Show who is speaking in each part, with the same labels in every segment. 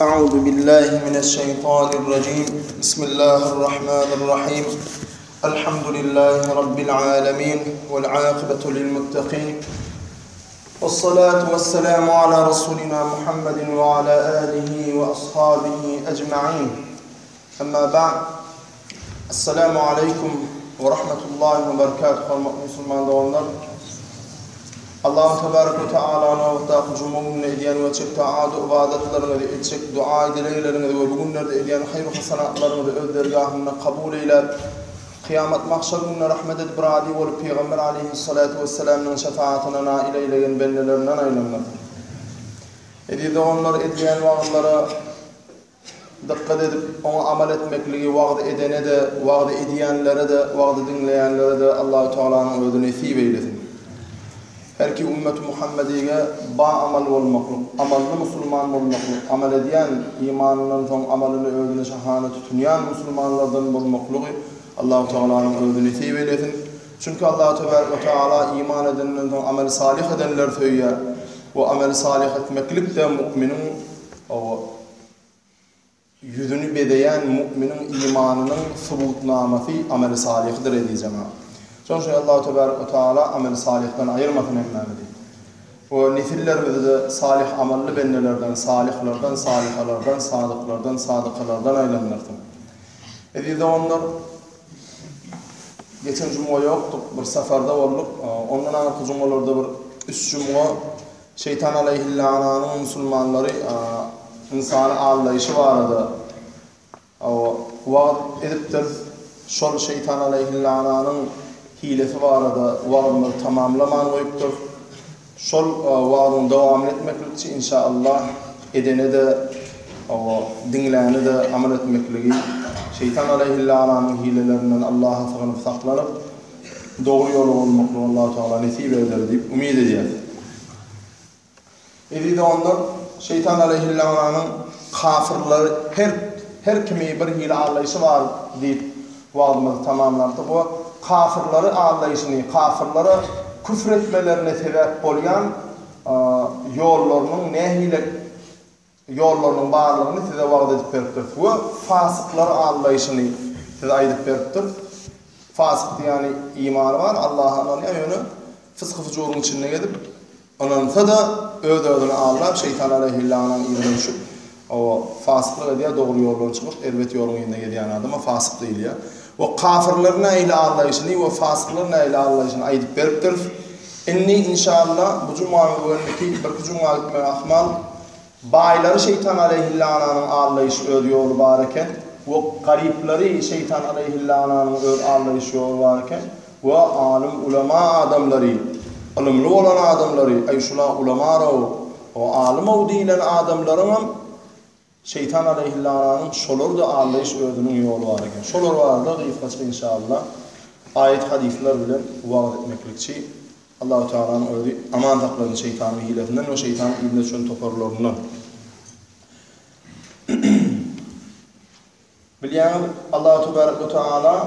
Speaker 1: أعوذ بالله من الشيطان الرجيم بسم الله الرحمن الرحيم الحمد لله رب العالمين والعاقبة للمتقين والصلاة والسلام على رسولنا محمد وعلى آله وأصحابه أجمعين أما بعد السلام عليكم ورحمة الله وبركاته مسلمان doğanlar Allah Tebarek ve Teala'na ortak cumhurun ediyen ve çek taat ibadetlerini de çek dua dileklerini ve bugünlerde ediyen hayır hasanatlarını da öz dergahına kabul eyler. Kıyamet mahşer gününe rahmet et bradi ve Peygamber aleyhissalatu vesselam'ın şefaatine nail eyleyen bendelerinden eylenler. Edide onlar ediyen vaadlara dikkat edip ona amel etmekliği vaad edene de, vaad ediyenlere de, vaad dinleyenlere de Allah-u Teala'nın ödü nesip eylesin. Her ki ümmet-i Muhammediye ba amal olmaklık, amallı Müslüman olmaklık, amel ediyen, imanından son amalını ödüne şahane tutunayan Müslümanlardan olmaklığı Allah-u Teala'nın ödü nesip eylesin. Çünkü Allah-u Teala iman edenlerden son amel salih edenler söyler. O amel salih etmeklik de müminin o yüzünü bedeyen müminin imanının subutnaması amel salihdir edeceğim. Sonuçta Allah-u Teala amel salihten ayırmasın emnamedi. O nesillerimizi de salih amelli bendelerden, salihlerden, salihalardan, sadıklardan, sadıkalardan aylanırsın. Edildi onlar geçen cuma yoktuk, bir seferde olduk. Ondan anlatı cumalarda bir üst cuma şeytan aleyhillâhının Müslümanları insanı ağırlayışı vardı. Vaad ediptir, şol şeytan aleyhillâhının hilesi vardı, vaadını tamamlaman koyuptur. Şol vaadını devam etmeklik için inşallah edene de, dinleyene de amel etmekliği, şeytan aleyhillâhının hilelerinden Allah'a sığınıp saklanıp, doğru yolu olmakla Allah-u Teala nesip eder deyip ümid edeceğiz. Edildi onlar, şeytan aleyhillâhının kafirleri, her kimi bir hile ağırlayışı var deyip vaadımızı tamamlardık. O kafirleri ağırlayışını, kafirleri küfür etmelerine sebep olayan yollarının bağlarını size vaad edip veriptir. Ve fasıkları ağırlayışını size aydıp veriptir. Fasık yani imanı var, Allah'ın yönü fıskı fücurun içine gidip onunsa da ödüğünü ağırlar, şeytan aleyhillâhının iğne düşüp o fasıklığı diye doğru yoldan çıkıp elbet yolun yerine gidiyen adama fasık değil ya. O kafirlerin eyle ağırlayışını ve fasıkların eyle ağırlayışını aydıp veriptir. Inni inşallah bu cuma bugündeki bir cuma gitmeye ahmal bayları şeytan aleyhillâhının ağırlayışı ödü yolu varken ve garipleri şeytan aleyhillâhının ağırlayışı yolu varken ve alim ulema adamları ilimli olan adamları ayşula ulema o alim o diyen adamların şeytan aleyhillâhının şolur da ağırlayış ödünün yolu varken şolur var da gıyıflaşma inşallah ayet hadisler bilen vaad etmeklikçi Allah-u Teala'nın ödü aman taklarını şeytanın hiletinden ve şeytanın ibne çön toparlarından bilyen Allah-u Teala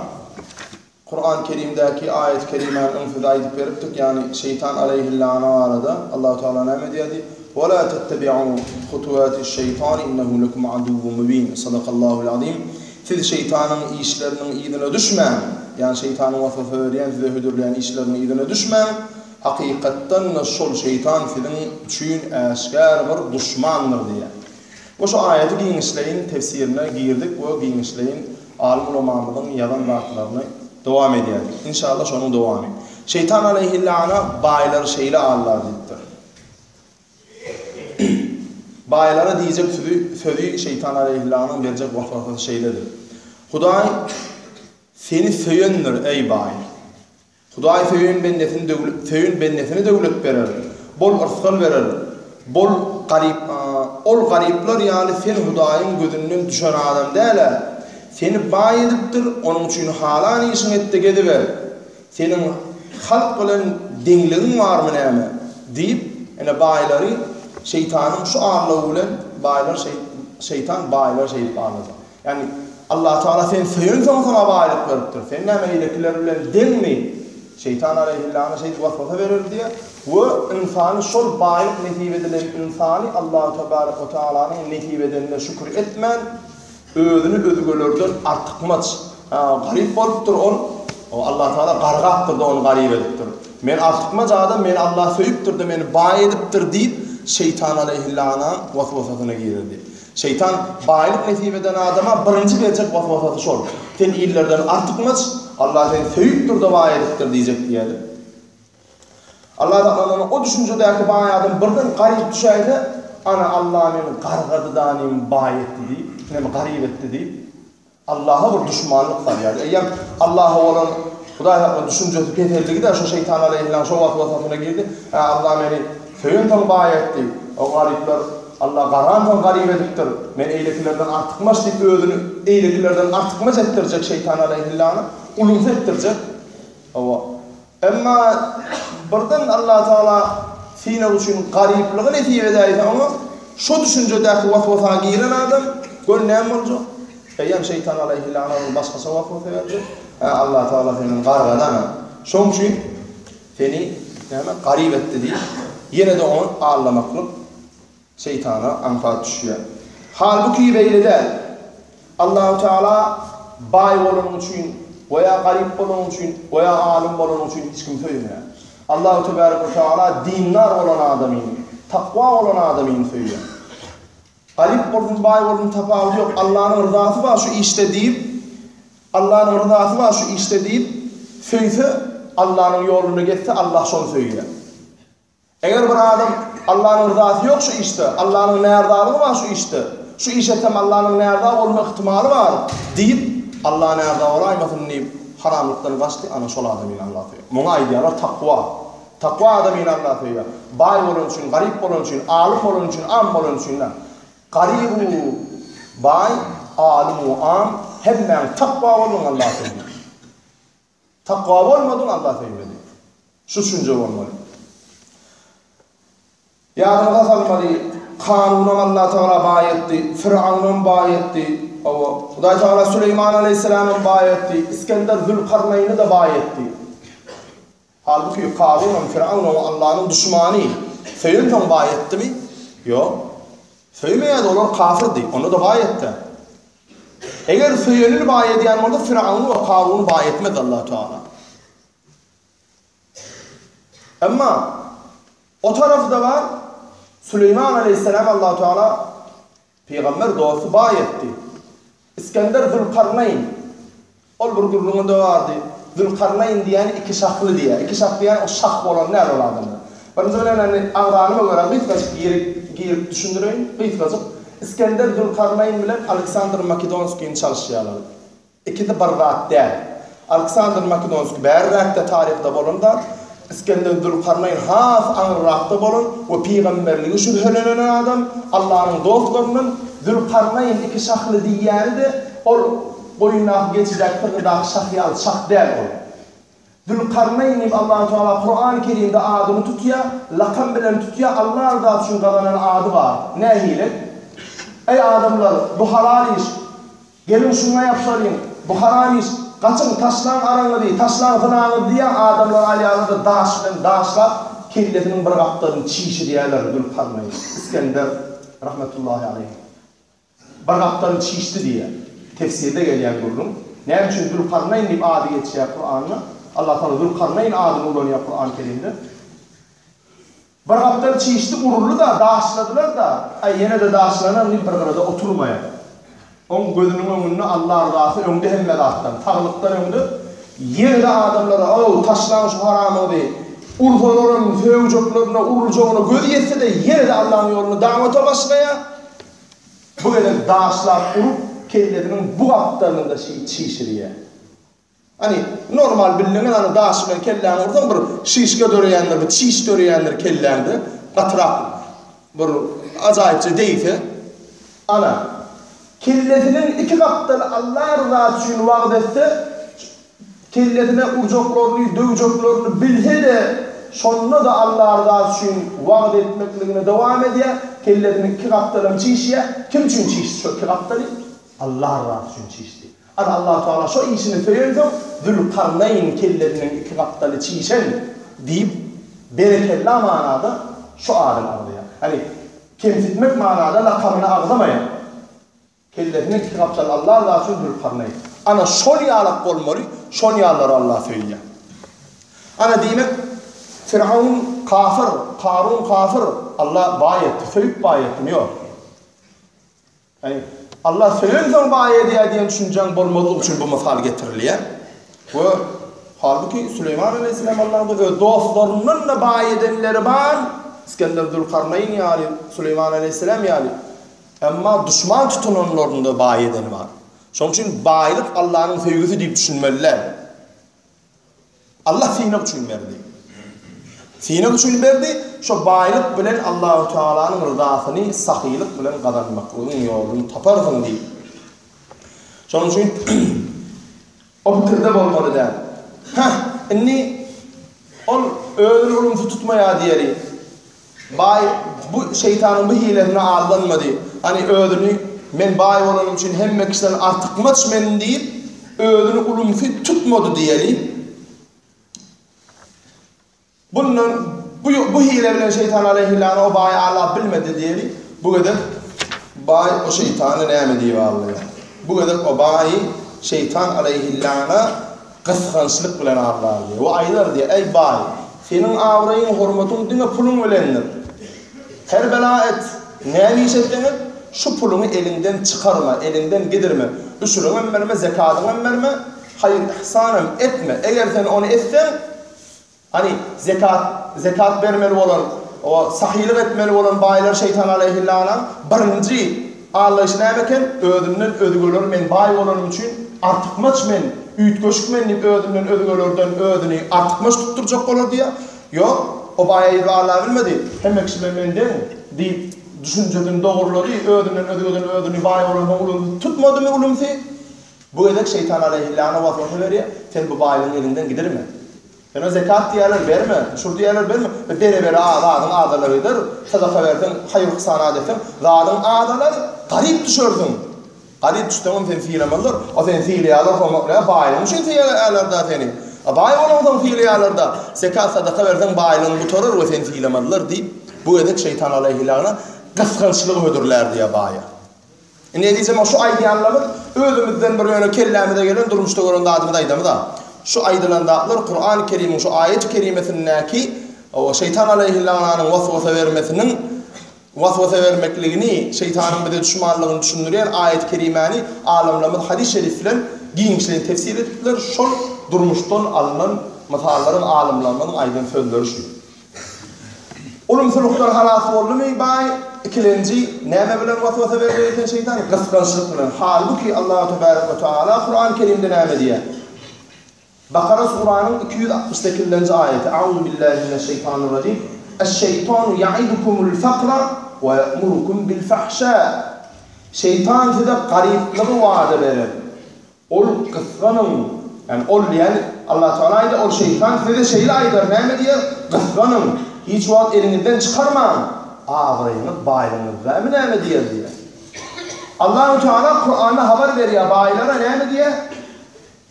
Speaker 1: Kur'an-ı Kerim'deki ayet-i kerimenin önfüde edip veriptik yani şeytan aleyhillâhına varada Allah-u Teala ne mediyedi وَلَا تَتَّبِعُوا خُطُوَاتِ الشَّيْطَانِ إِنَّهُ لَكُمْ عَدُوٌّ مُبِينٌ Sadakallahu'l azim. Siz şeytanın işlerinin iyiliğine düşmeyin. Yani şeytanın vasıfı öğreyen, size hüdürleyen işlerinin iyiliğine düşmeyin. Hakikatten şol şeytan sizin üçün aşkar bir düşmandır diye. Bu şu ayeti giyinişleyin tefsirine girdik ve giyinişleyin alim ulemanın yalan vaatlarını devam ediyoruz. İnşallah şunun devamı. Şeytan aleyhillâhına baylar şeyle ağırlar deyiptir. Baylara diyecek sözü şeytan aleyhillâhının verecek vasıfı şeyledir. Huday seni söyünür ey bay. Huday söyün bennetini devlet verir. Bol ırzkıl verir. Bol ol garipler yani sen Huday'ın gözünden düşen adam değil. Seni bay ediptir, onun için halan işin etti gidiver. Senin halk olan dinliğin var mı neyme? Deyip yani bayları şeytanın şu ağırlığıyla baylar şeytan baylar şeyip ağırlayacak. Yani Allah Teala sen söyün sana baylık veriptir. Sen neyme iyiliklerle din mi? Şeytan aleyhillâne vasvasa verir diye. Ve insanı şol baylık netip edilen insanı Allah-u Tebarek ve Teala'nın netip edenine şükür etmen, özünü özgölerden artıkmaç. Garip bolupdur o Allah Teala gargaptır da onu garip edipdir. Men artıkmaç adam, men Allah söyüptür de meni bay ediptir deyip şeytan aleyhillâne vasvasasına girirdi. Şeytan baylık netip eden adama birinci verecek vasvasası şol. Sen illerden artıkmaç, Allah seni söyüptür de bay ediptir diyecek diyelim. Allah Teala'nın o düşüncedeki bay adam birden garip düşeydi, ana Allah meni gargadı da meni bay etti deyip, meni garip etti deyip, Allah'a bir düşmanlık var yani. Eğer Allah'a olan Hudaýa düşünjesi peterligi de şu şeytan aleyhillâne şu vasvasasına girdi. Allah meni söyünten bay etti. O garipler Allah garantan garip edipdir. Men eylekilerden artıkmaç deyip özünü eylekilerden artıkmaç ettirecek şeytan aleyhillâne. Uluz ettirecek. Emma birden Allah Teala sine üçün garipliği netip edeydi ama şu düşüncedeki vasvasaya giren adam gör näme bolacak? Eyyem şeytan aleyhillâne'nin başkası vasvasa verecek. Allah Teala senin gargadan. Şoň üçin seni garip etti diye yine de onu ağırlamaklık şeytana anfat düşüyor. Halbuki beýle değil. Allah Teala bay bolan üçin veya garip bolan üçin veya alim bolan üçin hiç kim söýmeýär. Allah Tebaraka ve Teala dinlar olan adamın, takva olan adamın söýüyor. Garip bolan bay bolan tapawuty yok. Allah'ın rızası var şu işte deyip Allah'ın rızası var şu işte deyip söýse Allah'ın yolunu geçse Allah şonu söýüyor. Eğer bir adam Allah'ın rızası yok şu işte, Allah'ın nerdalığı var şu işte, şu iş etsem Allah'ın nerda olma ihtimali var deyip Allah'ın nerda olaymasın deyip haramlıktan kaçtı, ana şol adamıyla Allah söýüyor. Muna aýdýarlar takwa. Takwa adamıyla Allah söýüyor. Bay bolan üçin, garip bolan üçin, alim bolan üçin, am bolan üçin. Garibu, bay, alimu, am, hemmen takwa bolun Allah söýüyor. Takwa bolmadın Allah söýmedi. Şu düşünce bolmaly. Yarın salmalı kanunum Allah Teala bay etti, Firavun'un bay etti, Hudaý Teala Süleyman Aleyhisselam'ın bay etti, İskender Zülkarneyn'i de bay etti. Halbuki Karun'un, Firavun'un Allah'ın düşmanı. Söyünten bay etti mi? Yok. Söylemeye de olur kafirdi, onu da bay etti. Eğer söyününü bay ediyen orada Firavun'u ve Karun'u bay etmedi Allah Teala. Ama o tarafta var, Süleyman Aleyhisselam Allah Teala peygamber doğası bay etti. İskender Zülkarneyn ol bir gurrunda vardı. Zülkarneyn diyen iki şahlı diye. İki şahlı diyen o şah olan ne olandı? Ben söylenen ağrağıma göre kıyıtkacık giyip düşündüreyim. Kıyıtkacık İskender Zülkarneyn ile Alexander Makedonski'nin çalışıyorlar. İkisi barrat değil. Alexander Makedonski berrakta tarihte bulundu. İskender Zülkarneyn has anrakta bolun ve peygamberliği şüphelenen adam Allah'ın dostlarının Zülkarneyn iki şahlı diýäni de ol boyuna geçecek tırgıdak şahyal şah değil ol. Zülkarneyn Allah Teala Kur'an-ı Kerim'de adını tutuya, lakam bilen tutuya Allah da üçün kazanan adı var. Ne hile? Ey adamlar bu halal iş. Gelin şuna yapsalım. Bu haram iş. Kaçın taşlan aranı diye, taşlan fınanı diye adamlar aliyalında daşlar kelletinin bir kaptarını çiğişi diyeler Zülkarneyn. İskender rahmetullahi aleyhi. Bir kaptarını çiğişti diye tefsirde gelen durum. Ne için Zülkarneyn deyip adı geçiyor Kur'an'la. Allah Teala Zülkarneyn adını kullanıyor Kur'an-ı Kerim'de. Bir kaptarını çiğişti ururlu da daşladılar da yine de daşlanan bir arada oturmaya. On gözünün önüne Allah rızası önde hemmedattan, tağlıktan önde yerde adamlara o taşlan şu haramı deyip urfaların, fevcoklarına, urulcağına göz yetse de yerde Allah'ın yolunu davata başlaya bu kadar daşlar urup kellerinin bu kaplarının da çiğşiriye. Hani normal bilinen hani daş ve kellerin oradan bir şişke döreyenler, bir çiğş döreyenler kellerde katırak bir acayipçe deyse ana kelletinin iki kaptarı Allah rızası için vaat etse kelletine ucoklarını, dövcoklarını bilse de sonuna da Allah rızası için vaat etmekliğine devam ediyor. Kelletinin iki kaptarını çiğşiye. Kim için çiğşti şu iki kaptarı? Allah rızası için çiğşti. Ana Allah Teala şu işini söylüyor. Zülkarneyn kellerinin iki kaptalı çişen deyip bereketli manada şu adını alıyor. Hani kemsitmek manada lakamını ağzamaya. Kellerinin iki kaptalı Allah da şu Zülkarneyn. Ana şol yalak olmalı, şol yalları Allah söylüyor. Ana demek Firavun kafir, Karun kafir. Allah bayetti, söyüp bayetti mi yok? Yani Allah söylensen bayetti diye düşüncen bolmadığı için bu misal getiriliyor. Ve halbuki Süleyman Aleyhisselam Allah'ın dostlarının da bayedenleri var. İskender Zülkarneyn yani Süleyman Aleyhisselam yani. Ama düşman tutunanların da bayedeni var. Şunun için bayilik Allah'ın sevgisi deyip düşünmeliler. Allah fiinak için verdi. Fiinak için verdi. Şu bayilik bilen Allah-u Teala'nın rızasını sahilik bilen kazanmaklığın yolunu taparsın deyip. Şunun için o bitirde bolmalı der. Inni ol öğün olumsuz tutmaya diyeri. Bu şeytanın bu hilesine aldanmadı. Hani öğünü men bay olanım için hem kişiden artıkmaç men deyip öğünü olumsuz tutmadı diyeri. Bunun bu hile bilen şeytan aleyhillâne o bayi Allah bilmedi diyeri. Bu kadar bay o şeytanı neyme diye vallahi. Bu kadar o bayi şeytan aleyhillâne kıskançlık bilen Allah diye. O aylar diye ey bayi senin avrayın hurmatın dine pulun bilendir. Her bela et. Neymi işetlenir? Şu pulunu elinden çıkarma, elinden gidirme. Üsürün verme, zekatın verme. Hayır, ihsanım etme. Eğer sen onu etsen, hani zekat vermeli olan, o sahilik etmeli olan bayiler şeytan aleyhillâne birinci Allah işine emeken ödümden ödügülür men bayi olanım için artıkmaç men üyt köşük men ödümden ödügülürden ödünü artıkmaç tutturacak olur diye. Yok. O bayağı Allah bilmedi. Hem kişiler menden deyip düşünceden doğruladı. Ödünün ödünü bayağı olan tutmadı mı ulumsi? Bu edek şeytan aleyhillâne vasfı veriyor. Sen bu bayağının elinden gider mi? Sen o zekat diyeler verme, şur diyeler verme. Bere ağadın ağdalarıdır. Sadaka verdin, hayır sana desin. Zadın ağdalar garip düşürdün. Garip düştüğün sen fiilemeler. O sen fiile alır, bayağının için fiile alır da seni. Bayi olandan fiili alırda zekat sadaka verden bayilin butorur ve sen fiilemeler deyip bu edek şeytan aleyhillâne kıskançlığı ödürler diye bayi. Ne diyeceğim şu aydı anlamı özümüzden bir yöne kellemede gelen durmuşta göründü adımı daydamı da. Şu aydılan dağlar Kur'an-ı Kerim'in şu ayet-i kerimesindeki o şeytan aleyhillâne'nin vasvasa vermekliğini şeytanın bir de düşmanlığını düşündüren ayet-i kerimeni alamlamın hadis-i şeriflerin giyinçlerini tefsir ettiler. Şol durmuştan alınan masalların alimlerinin aydın sözleri şu. Olumsuzluklar halası oldu mu? İkinci, neyme bilen vasvasa verirken şeytan? Kıskançlık bilen. Halbuki Allah-u Teala Kur'an-ı Kerim'de neyme diye. Bakara Sura'nın 268. ayeti. Euzubillahimineşşeytanirracim. Eşşeytanu ya'idukumul fakra ve ye'murukum bil fahşâ. Şeytan size gariplığı vaat verir. Ol kıskanın. Yani Allah Teala'ydı o şeytan size şeyle aydır. Ne diyor? Kıskanın. Hiç vaat elinizden çıkarmayın. Ağrayınız, bayılınız. Ne diyor diye. Allah Teala Kur'an'da haber veriyor bayılara ne diye?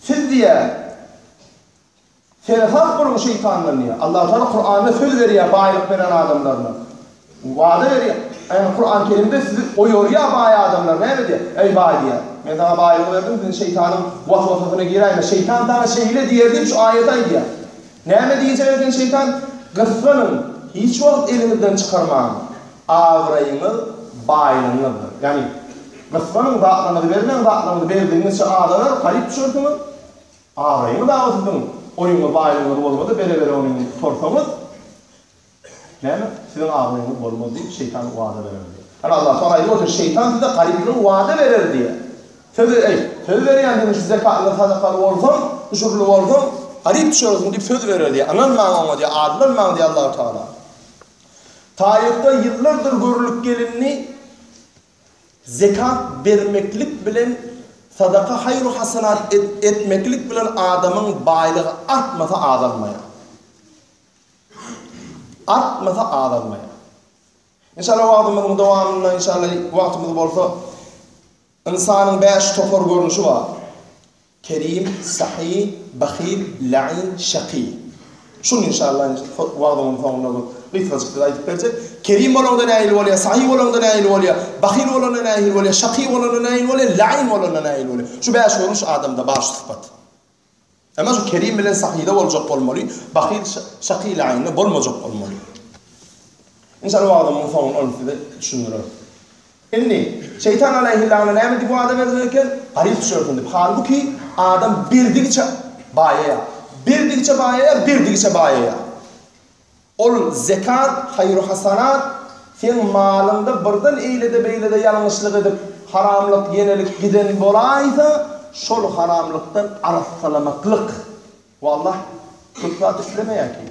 Speaker 1: Siz diye. Selefat kurun şeytanlarını diye. Allah Teala Kur'an'da söz veriyor bayılık veren adamlarına. Vaade veriyor. Yani Kur'an-ı Kerim'de sizi oyuyor ya bayi adamlar. Ne diyor? Ey bayi diye. Ben sana bayilik verdim, senin şeytanın vasvasasına gireyim. Şeytan sana şeyle diyerdim şu ayetay diye. Ne diyeceğim şeytan? Kıskanın. Hiç vakit elinizden çıkarmayın. Ağrayınız, bayılınızdır. Yani kıskanın dağıtlarınızı vermeyin, dağıtlarınızı verdiğiniz şu ağrılar kayıp düşürdünüz. Ağrayınız dağıtırdınız. Oyunu bayılınız olmadı, bere onun torsamız. Ne mi? Sizin ağrayınız olmadı deyip şeytan vaade verir diye. Yani Allah Teala diyor ki şeytan size garipliğin vaade verir diye. Söz veriyen demiş zekatlı sadakalı olsun, uçurlu olsun, garip düşüyorsun deyip söz verir diye. Anılmayın ona diye, adlanmayın diye Allah Teala. Tarihte yıllardır görülüp gelinni zekat vermeklik bilen sadaka hayru hasenat etmeklik bilen adamın baylığı artmasa azalmaya. Artmasa azalmaya. İnşallah vaadımızın devamında inşallah vaktimiz olsa insanın 5 topor görünüşü var. kerim, sahih, bahil, la'in, şaqi. Şunu inşallah wagtymyň soňuna gysgaçykda aýdyp berjek. Kerim bolanda näil bolýar, sahih bolanda näil bolýar, bahil bolanda näil bolýar, şaqi bolanda näil bolýar, la'in bolanda näil bolýar. Şu beş olmuş adamda bar sıfat. Ama şu kerim bilen sahihde boljak bolmaly, bahil, şaqi, la'inle bolmajak bolmaly. İnşallah wagtymyň soňuna onu size düşündirer. Şimdi şeytan aleyhisselam näme diýip bu adam ederken garip düşürdi. Halbuki adam birdigiçe bayaya. Ol zekat, hayru hasanat, sen malında birden eýlede beýlede ýalňyşlyk edip haramlyk, yenelik giden bolaýsa, şol haramlykdan araslamaklyk. Wallah, köpürat islemeýär ki.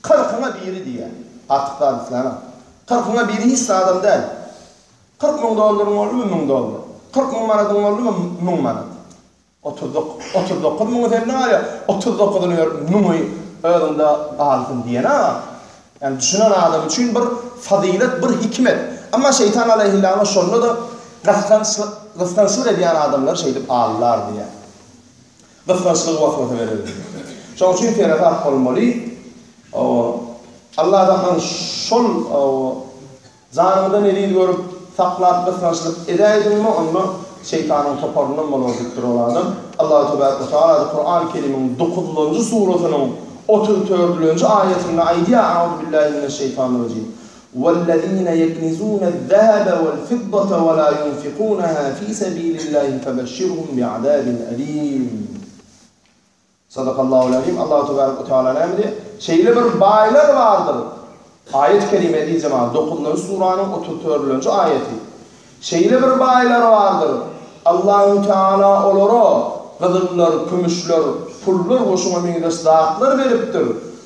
Speaker 1: 40'ına biri diye. Artıklar İslam'a. 40'ına biri hiç adam değil. 40 bin dolarım oldu mu 1000 dolar? 40 bin manatım oldu mu 1000 manat? 39 bin efendim var ya, 39'dan numu önünde aldın diyen ha. Yani düşünen adam için bir fazilet, bir hikmet. Ama şeytan aleyhisselam şonda da kıskançlık ediyen adamlar şeydip ağırlar diye. Kıskançlık vakfı verir. Şonun için ferhat olmalı. Allah'dan şol zanımdan elini görüp saklap kıskançlık edeydin mi onu şeytanın toparından molodiktir olanım. Allah-u Teala Kur'an-ı Kerim'in 9. suresinin 34. ayetinde aydiye a'udhu billahi mineşşeytanirracim. وَالَّذ۪ينَ يَكْنِزُونَ الذَّهَبَ وَالْفِضَّةَ وَلَا يُنْفِقُونَهَا ف۪ي سَب۪يلِ اللّٰهِ فَبَشِّرْهُمْ بِعَذَابٍ أَل۪يمٍ. Sadakallahu aleyhim. Allah-u Teala emri. Şeyli bir baylar vardır. Ayet-i kerime diyeceğim abi. 9. suranın 34. ayeti. Şeyli bir baylar vardır. Allah-u Teala oloro gıdırlar, kümüşler, pullar, hoşuma mingides dağıtlar veriptir.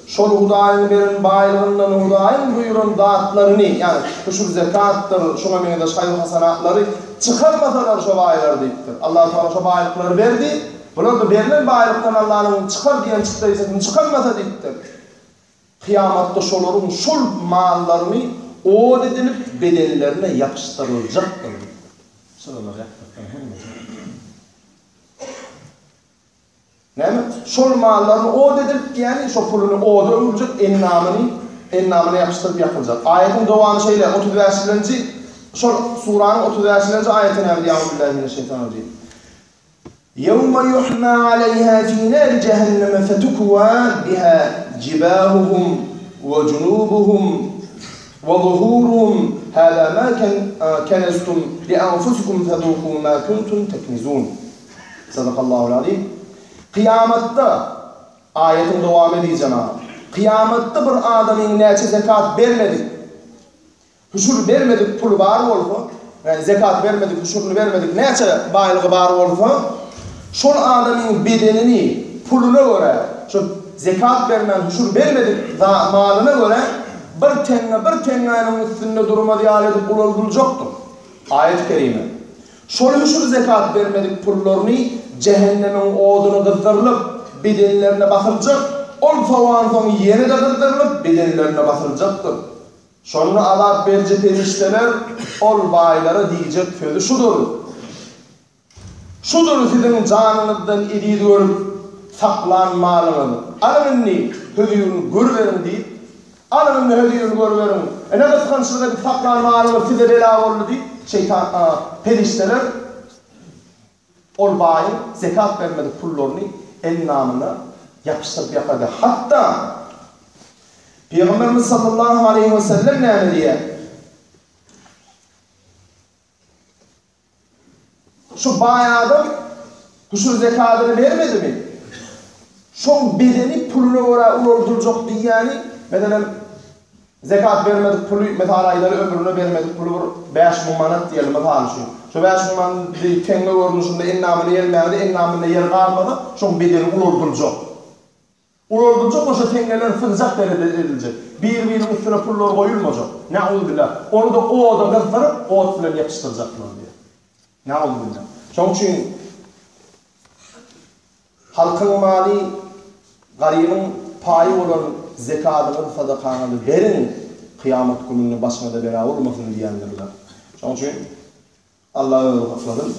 Speaker 1: Şol Hudaýyň beren baýlygyndan Hudaýyň buyuran dağıtlarını, yani şu zekattır, şuna mingides hayır hasanatlary çıkarmasalar şu baýlar diýipdir. Allah-u Teala şu baýlyklary berdi. Bular da berilen baýlykdan Allah'ın çıkar diýen çıkdyýsa çıkarmasa diýipdir. Kıyamatda şoların şol mallaryny od edilip bedellerine yapıştırılacaktır. Näme? Şol mallaryny od edilip yani şo puluny oda öldürecek ennamyny yapıştırıp yapılacak. Ayetin dowamy şeýle 35-nji şol suranyň 35-nji ayetine billahi mineşşeytanirracim. يَوْمَ يُحْمَى عَلَيْهَا فِي نَارِ جَهَنَّمَ فَتُكْوَى بِهَا جِبَاهُهُمْ وَجُنُوبُهُمْ وَظُهُورُهُمْ هَذَا مَا كَنَزْتُمْ لِأَنْفُسِكُمْ فَذُوقُوا مَا كُنْتُمْ تَكْنِزُونَ. Sadakallahu aleyh. Kıyamatta ayetin devam edeceğim abi. Kıyamatta bir adamın neçe zekat vermedik. Huşur vermedik, pul var olsa, yani zekat vermedik, huşurunu vermedik, neçe baylığı var olsa, şol adamın bedenini, puluna göre, şu zekat vermen, huşur vermedik malına göre, bir tengenin üstünde durma diyal edip bululacaktır. Ayet-i kerime. Şol huşur zekat vermedik pullarını, cehennemin odunu kızdırılıp, bedenlerine basılacak, ol favanson yeni de kızdırılıp, bedenlerine basılacaktır. Şonu alap berce perişteler, ol baylara diyecek sözü şudur. Şudur sizin canınızdan ediydi görüp saklan malını. Alınını hödüyün gör verin deyip, alınını hödüyün gör verin. Ne kıskançlıkta bir saklan malını size bela oldu deyip, şeytan, perişteler, ol bayın zekat vermedik pullarını el namına yapıştırıp yapardı. Hatta Peygamberimiz sallallahu aleyhi ve sellem ne diye? Şu bayağı adam huşur zekatını vermedi mi? Şu bedeni pulunu oraya uğurduracak diye yani. Mesela zekat vermedik pulu, mesela ayları ömrüne vermedik pulu 5 manat diyelim mesela şu 5 manat tenge görünüşünde ennamını yermeydi, ennamını yer kalmadı, şu bedeni uğurduracak. Uğurduracak, o şu tengeler fırzacak edilecek. Bir üstüne pullar koyulmayacak. Ne'udbillah. Onu da o da kızdırıp, o otlarını yapıştıracaklar diye. Ne'udbillah. Çünkü için halkın mali, garibin payı olan zekatını, sadakanını verin, kıyamet gününün başına da bela olmasın diyenlerler. Çünkü için Allah'a öyle katladın.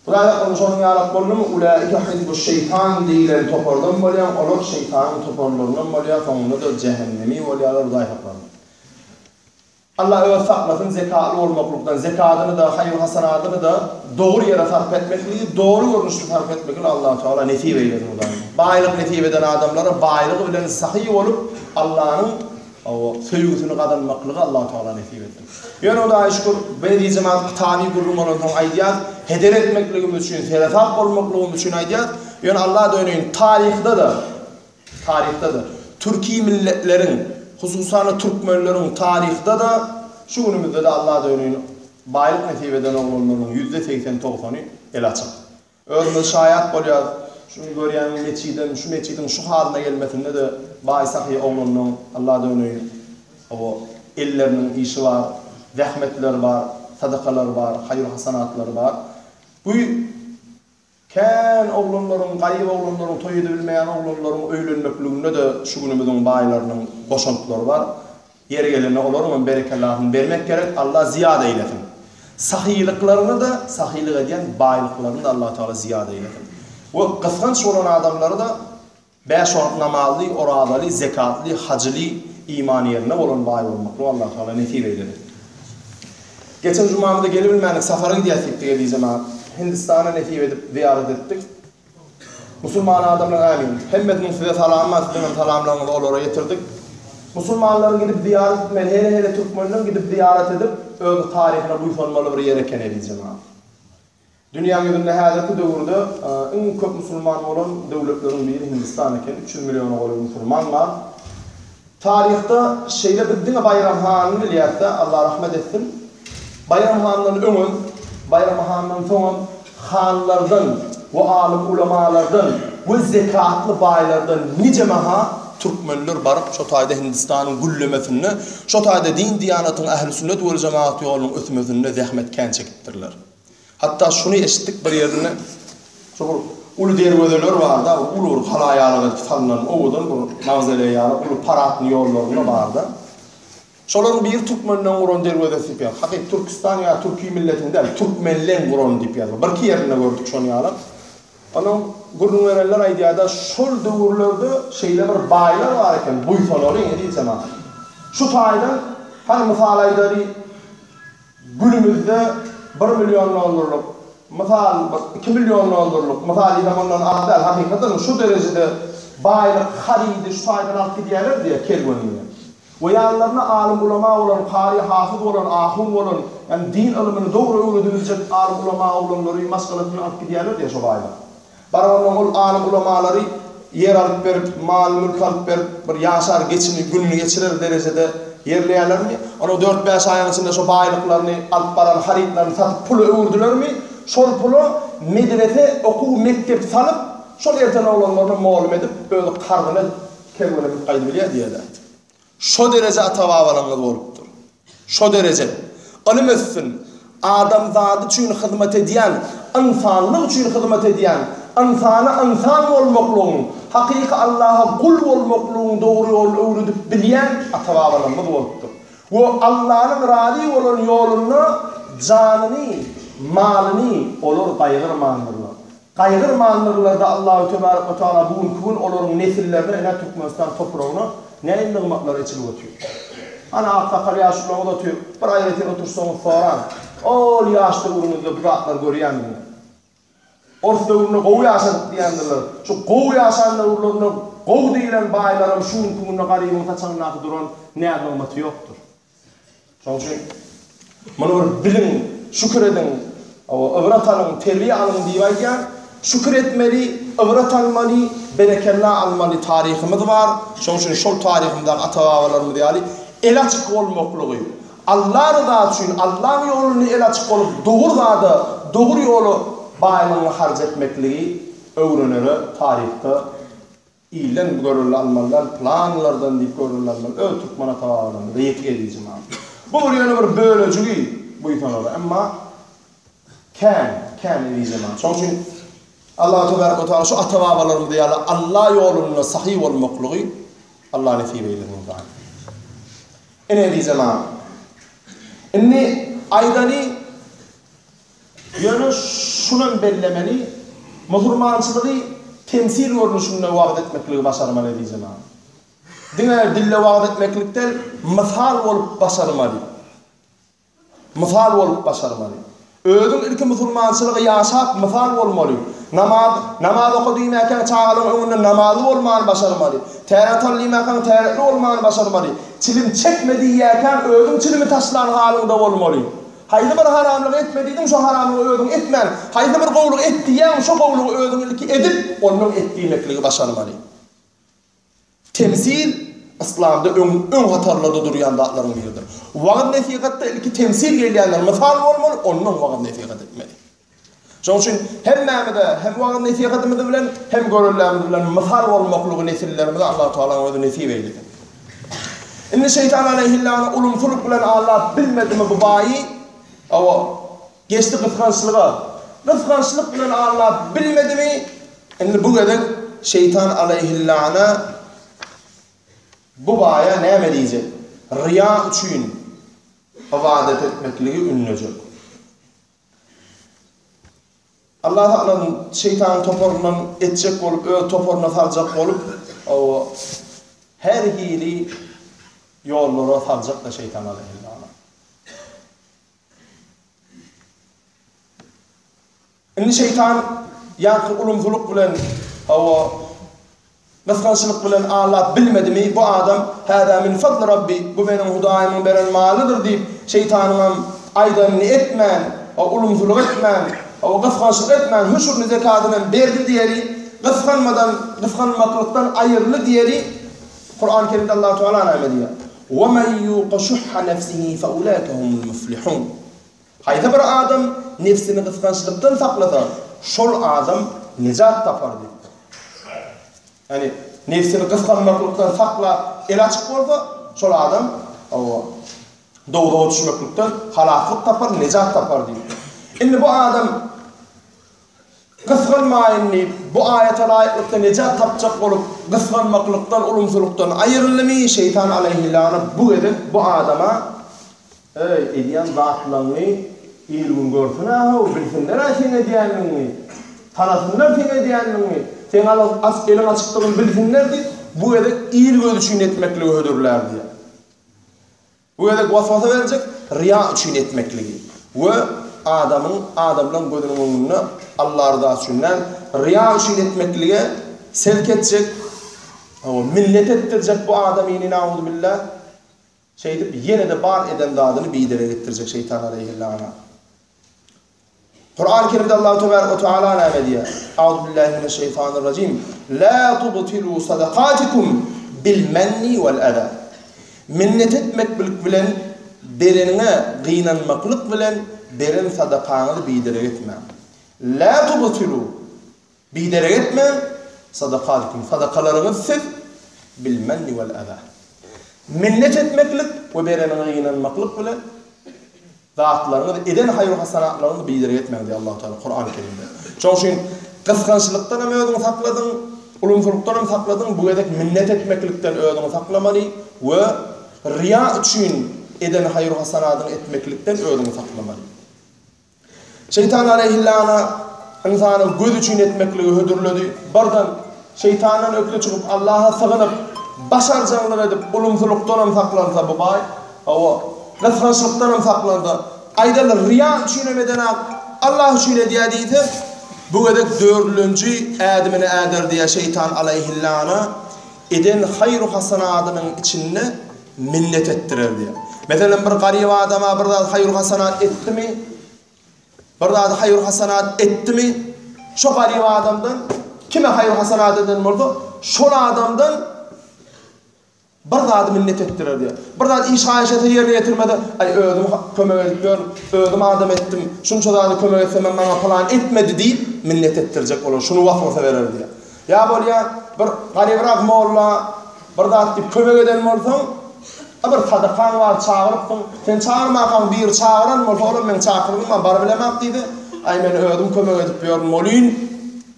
Speaker 1: Buraya konuşanın yarat bolunu ulaike hizbu şeytan diyilen topardan bolyan, olur şeytanın toparlarından bolyan, sonunda da cehennemi bolyalar zayıflarlar. Allah öyle saklasın zekatlı olmaklılıktan, zekatını da, hayır hasanatını da doğru yere sarf etmekliği, doğru görünüşlü sarf etmekliği Allah-u Teala nesip eylesin o zaman. Baylık nesip eden adamlara baylığı bilen sahih olup Allah'ın o sevgisini kazanmaklığı Allah-u Teala nesip etsin. Yani o da şükür, beni diyeceğim tabi kurum olan aydiyat, heder etmekliğimiz için, serafat olmaklığımız için aydiyat, yani Allah dönüyor tarihte de Türkiye milletlerin, hususan Türkmenlerin tarihte de şu günümüzde de Allah dönüyor baylık nesip eden oğlanların %80-90'ı el açık. Örneğin şayet oluyor, şunu gören şu meçhidin şu haline gelmesinde de bayi sahiye oğlanların Allah dönüyor o ellerinin işi var, zahmetler var, sadakalar var, hayır hasanatlar var. Bu ken oğlanların, gayib oğlanların, toy edebilmeyen oğlanların öylenmekliğinde de şu günümüzün bayilerinin boşantıları var. Yeri gelene olurun berekallahını vermek gerek, Allah ziyade eylesin. Sahiyliklerini de, sahiylik eden bayiliklerini de Allah Teala ziyade eylesin. Bu kıskanç olan adamları da 5 vakit namazlı, oradalı, zekatlı, hacılı, imaniyetine olan bayi olmakla Allah Teala nesip eylesin. Geçen cumamda gelebilmeyenlik safarın diye ettik diyeceğim abi. Hindistan'a nesip edip ziyaret ettik. Müslüman adamlar amin. Hemmetin size salamı, sizin salamlarını oraya getirdik. Müslümanların gidip ziyaret etmeli, hele Türkmenlerin gidip ziyaret edip öyle tarihine buyurmalı bir yere kenediyeceğim abi. Dünya yüzünde hazırki dövrde en çok Müslüman olan devletlerin biri Hindistan iken 300 milyon olan Müslüman var. Tarihte şeyle bildiğine Bayram Han'ın biliyatta Allah rahmet etsin. Bayram Han'ın önün, Bayram Han'ın sonun hanlardan ve alim ulemalardan ve zekatlı bayilerden nice maha Türkmenler barıp şu tayda Hindistan'ın güllemesini, şu tayda din diyanatın ehl-i sünnet ve cemaat yolunun ötmesini zahmet ken çekittirler. Hatta şunu eşittik bir yerine, şu ulu dervedeler var da, ulu halayalı salınan oğudun, bu mavzeleyalı, ulu paratlı yollarına vardı. Şoların bir Türkmenlen vuran dervedesi yapıyor. Hakik Türkistan ya Türkiye milletinde Türkmenlen vuran deyip yazıyor. Bir iki yerine gördük şunu yalan. Onun gurrun verenler aydiyada şol dövrlerde şeyler bir bayiler var iken buysanları yedi cemaat. Şu taydan hani misal aydari günümüzde 1 milyon dolarlık, misal 2 milyon dolarlık, misal zamandan adel hakikaten şu derecede bayiler haridi şu taydan alt gidiyorlar diye kelveniyle. Ve yanlarına alim ulema olan, kari hafız olan, ahum olan, yani din ilmini doğru öğretilecek alim ulema olanları maskalatını alt gidiyorlar diye şu bayiler. Baranın alim ulemaları yer alıp verip, mal mülk alıp verip, bir yaşar gününü geçirir derecede yerleyenler mi? Onu 4-5 ayın içinde şu bayiliklerini alıp baran haritlerini satıp pulu öğürdüler mi? Şol pulu medrese, okul, mektep salıp, şol erten olanlarını malum edip, böyle kargına kelmeleri kaydıbiliyor diyeler. Şu derece atavavalanga olupdur. Şu derece. Alim etsin, adam zatı için hizmet ediyen, insanlık için hizmet ediyen, insana insan olmaklığın, hakiki Allah'a kul olmaklığın doğru yol öğretip bilen atavavalanga olupdur. Ve Allah'ın radi olan yoluna canını, malını olur kaygırmandırlar. Kaygırmandırlar da Allah-u Teala bugün olur nesillerine ile Türkmenistan toprağına ne ilmimatlar içilip oturuyor. Ana aktakal yaşlı olan oturuyor. Bir ayretin otursanız soran. Ol yaşlı uğrunuzda bıraklar görüyen mi? Orta uğruna kovu yaşadık diyendirler. Şu kovu yaşanlar uğruna kovu deyilen baylarım şunun kumuna garibin kaçanın atı duran ne ilmimatı yoktur. Çünkü bunu bilin, şükür edin, ıvrat alın, terbiye alın diyeyken şükür etmeli, ıvrat almalı, berekellah almalı tarihimiz var. Çünkü şol tarihimizden atavalarımız diyali el açık olmaklığı. Allah rızası için Allah'ın yolunu el açık olup doğru yolu bayılığını harc etmekliği öğrenere tarihte iyilen görürler almalılar, planlardan deyip görürler almalılar. Öyle Türkmen atavalarımız da yetki edeceğim abi. Bu yani bir bölücüğü bu insanlar ama ken edeceğim abi. Çünkü Allah Tebarek ve Teala şu atavalarımız diyali Allah yoluna sahih olmaklığı Allah nesip eylesin. Ne diyeceğim abi? İnni aydani Yani şunun bellemeli, musulmançılığı temsil görünüşünde vaat etmekliği başarmalı diyeceğim abi. Dine dille vaat etmeklikten misal olup başarmalı. Misal olup başarmalı. Özün ilki musulmançılığı yaşap misal olmalı. Namaz okuduymaken çağalın önünde namazı olmanı başarmalı. Teret alıymaken teretli olmanı başarmalı. Çilim çekmediği yerken özün çilimi taşılan halinde olmalı. Haydi bir haramlık etmediydin, şu haramlığı özün etmen. Haydi bir kovluk ettiyen, şu kovluğu özün ilki edip, onun ettiğinlikliği başarmalı. Temsil, İslam'da ön hatarlarda duruyan dağların biridir. Vaad nefikatta ilki temsil geliyenler misal olmalı, onun vaad nefikat etmeli. Şunun için hem Mehmet'e, hem vaad nefikatımızı bilen, hem görürlerimizi bilen misal olmaklığı nesillerimize Allah-u Teala'nın özü nesip eyledi. İnni şeytan aleyhillâhına ulumsuluk bilen Allah bilmedi mi bu bayi? Ama geçti kıskançlığa. Kıskançlık bilen Allah bilmedi mi? İnni bu kadar şeytan aleyhillâhına bu baya ne diyecek? Riya için ibadet etmekliği ünlücük. Allah Teala'nın şeytanın toporundan etecek olup, toporuna salacak olup, o her hili yollara salacak da şeytan aleyhillâhına. İnni şeytan yankı ulumculuk bilen, o kıskançlık bilen Allah bilmedi mi bu adam hâdâ min fadli Rabbi, bu benim hudayımın beren malıdır deyip şeytanına aydanını etmen, o ulumculuk etmen, o kıskançlık etmen, huşurunu zekatının berdi diyeri, kıskanmaklıktan ayırlı diyeri Kur'an-ı Kerim'de Allah-u Teala nâmediyor. وَمَنْ يُوقَ شُحَّ نَفْسِهِ فَاُولَٰئِكَ هُمُ الْمُفْلِحُونَ. Haydi bir adam nefsini kıskançlıktan saklasa, şol adam necat tapar diyor. Yani nefsini kıskanmaklıktan sakla el açık olsa, şol adam doğuda düşmeklikten halaklık tapar, necat tapar diyor. Şimdi bu adam kıskanmayın, bu ayete layıklıkta necat tapacak olup kıskanmaklıktan, ulumsuluktan ayrılımı şeytan aleyhillâhına bu edip bu adama ediyen zatlarını ilmin görsün, bilsinler sen ediyenliğini, tanısınlar sen ediyenliğini, sen elin açıktığını bilsinler diye bu edip iyil görüşünü etmekliği ödürler diye. Bu edip vasvasa verecek, riya için etmekliği. Ve adamın gözünün önüne Allah rızası için riya için etmekliğe sevk edecek, minnet ettirecek bu adamı yine na'udhu billah. Yine de bar eden dadını bidere getirecek şeytan aleyhillâhına. Kur'an-ı Kerim'de Allah-u Teala ne diyor? Euzubillahimineşşeytanirracim. La tubtilu sadakatikum bil menni vel eda. Minnet etmek bilen, berine gıynanmaklık bilen, berin sadakanı bidere etme. La tubtilu, bidere etme, sadakatikum, sadakalarınız siz, bil menni vel eda. Minnet etmeklik ve berine gıynanmaklık bilen, zatlarını eden hayır hasanatlarını bidere etmek diye Allah-u Teala Kur'an-ı Kerim'de. Çünkü kıskançlıktan hem ödünü sakladın, ulumsuluktan hem sakladın, bu edek minnet etmeklikten ödünü saklamalı ve riya için eden hayır hasanatını etmeklikten ödünü saklamalı. Şeytan aleyhillâhına insanı göz için etmekliği hüdürledi. Bardan şeytanın ökle çıkıp Allah'a sığınıp başarcanlık edip ulumsuluktan hem saklansa bu bay, kıskançlıktan hem saklansa, aydalı riya için emeden Allah için ediyediydi. Bu edek dördüncü edimini eder diye şeytan aleyhillâhına eden hayır hasanatının içinde minnet ettirir diye. Mesela bir gariba adama bir daha hayır hasanat etti mi? Bir daha hayır hasanat etti mi? Şu gariba adamdan kime hayır hasanat eden oldu? Şu adamdan bir daha minnet ettirir diye. Bir daha iş haşete yerine getirmedi. Ay ödüm kömek ediyorum, ödüm adam ettim. Şunu çoğu kömek etsem ben bana falan etmedi değil, minnet ettirecek olur. Şunu vasfasa verir diye. Ya böyle ya bir garibrak molla, bir daha kömek eden mi olsun? Bir sadakan var çağırıpsın. Sen çağırmakan bir çağıran mı olsun? Ben çağırdım ama bar bilemek dedi. Ay ben ödüm kömek edip diyorum moluyun.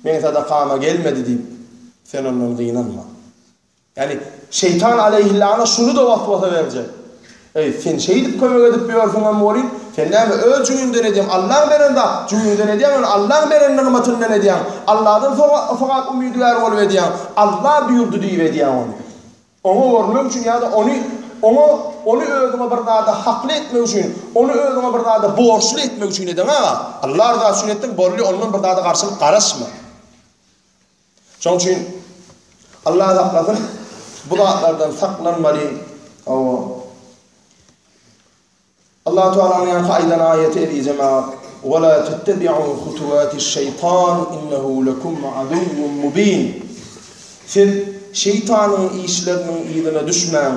Speaker 1: Ben sadakama gelmedi deyip sen ondan gıynanma. Yani şeytan aleyhillâhına şunu da vasvasa verecek. Sen şey edip kömek edip diyorsun ama moluyun. Fennäme öz cüýünden edýän Allah berende, cüýünden edýän Allah beren nimetynden edýän, Allahdan fakat umydlar bolup edýän, Allah buyurdy diýip edýän onu. Onu görmek üçin ýa-da onu özüňe bir dada hakly etmek üçin, onu özüňe bir dada borçlu etmek üçin edýän ha. Allah da sünnetden bolly ondan bir dada garşylyk garaşma. Şoň üçin Allah haklasyn bu zatlardan saklanmaly. Allah Teala'nın kaydan ayeti edeceğim. وَلَا تَتَّبِعُوا خُطُوَاتِ الشَّيْطَانِ إِنَّهُ لَكُمْ عَدُوٌّ مُبِينٌ. Siz şeytanın işlerinin iyiliğine düşmeyin.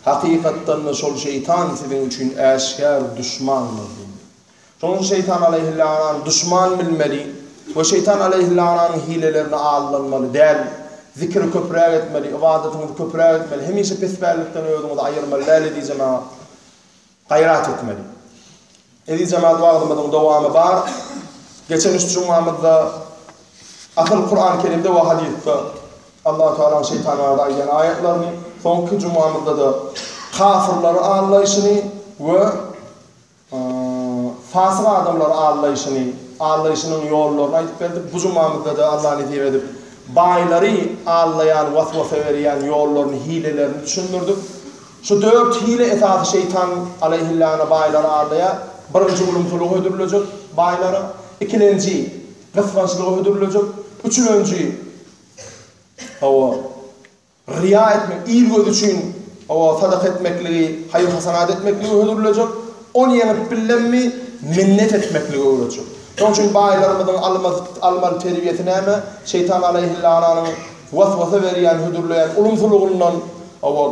Speaker 1: Hakikatten şol şeytan sizin için aşkar düşmandır. Şonun şeytan aleyhillânan düşman bilmeli ve şeytan aleyhillânan hilelerini ağırlanmalı değil. Zikri köprek etmeli, ibadetini köprek etmeli. Hemişe pesberlikten ödümü de ayırmalı. Lâle diyeceğim gayrat etmeli. Edeceğim dualarımızın devamı var. Geçen üç cumamızda akıl Kur'an-ı Kerim'de ve hadiste Allah-u Teala'nın şeytanlarda ayyan ayetlerini, sonki cumamızda da kafirleri ağırlayışını ve fasık adamları ağırlayışının yollarını ayıp verdik. Bu cumamızda da Allah'ın itibar edip bayları ağırlayan, vasvasa veren yollarını, hilelerini düşündürdük. Şu 4 hile esası şeytan aleyhillâne bayları ağırlaya, birinci ulumsuluğu ödürülecek baylara, ikinci kıskançlığı ödürülecek, üçüncü riya etmek, iyi göz için sadak etmekliği, hayır hasanat etmekliği ödürülecek, onu yanıp bilinmi minnet etmekliği ödürülecek. Onun için baylarımızın almalı terbiyetine mi şeytan aleyhillâne'nin vasvasa veriyen, hüdürleyen ulumsuluğundan,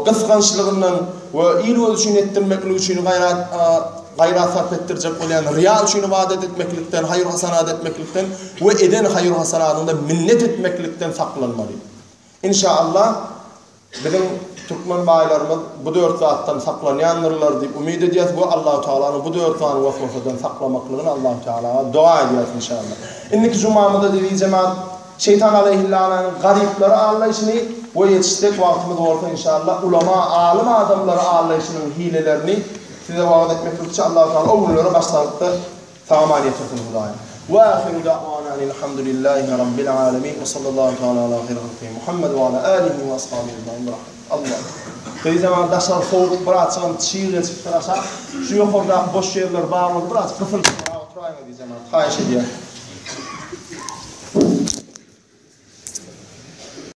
Speaker 1: kıskançlığından ve iyi göz için ettirmekliği için gayrat sarf ettirecek olan riya için ibadet etmeklikten, hayır hasanat etmeklikten ve eden hayır hasanatında minnet etmeklikten saklanmalı. İnşallah bizim Türkmen baylarımız bu 4 zattan saklanayanlarlar deyip ümid ediyoruz. Bu Allah-u Teala'nın bu 4 tane vasfından saklamaklığını Allah-u Teala'ya dua ediyoruz inşallah. İndiki cumamızda dediği zaman şeytan aleyhillâne'nin garipleri ağırlayışını ve yetiştik vaktimiz olsa inşallah ulama, alim adamları ağırlayışının hilelerini size vaat etmek için Allah-u Teala o günlere başladıkta tamam etsin bu daim. Ve ahiru da'vana elhamdülillahi rabbil alemin ve sallallahu teala ala khayri Muhammed ve ala alihi ve ashabihi ecmaîn. Allah. Dediği zaman daşlar soğuk bıraksam çiğre çıktırasa şu yukarıda boş yerler bağlı biraz kıfır oturayım dediği zaman. Hayır şey diye.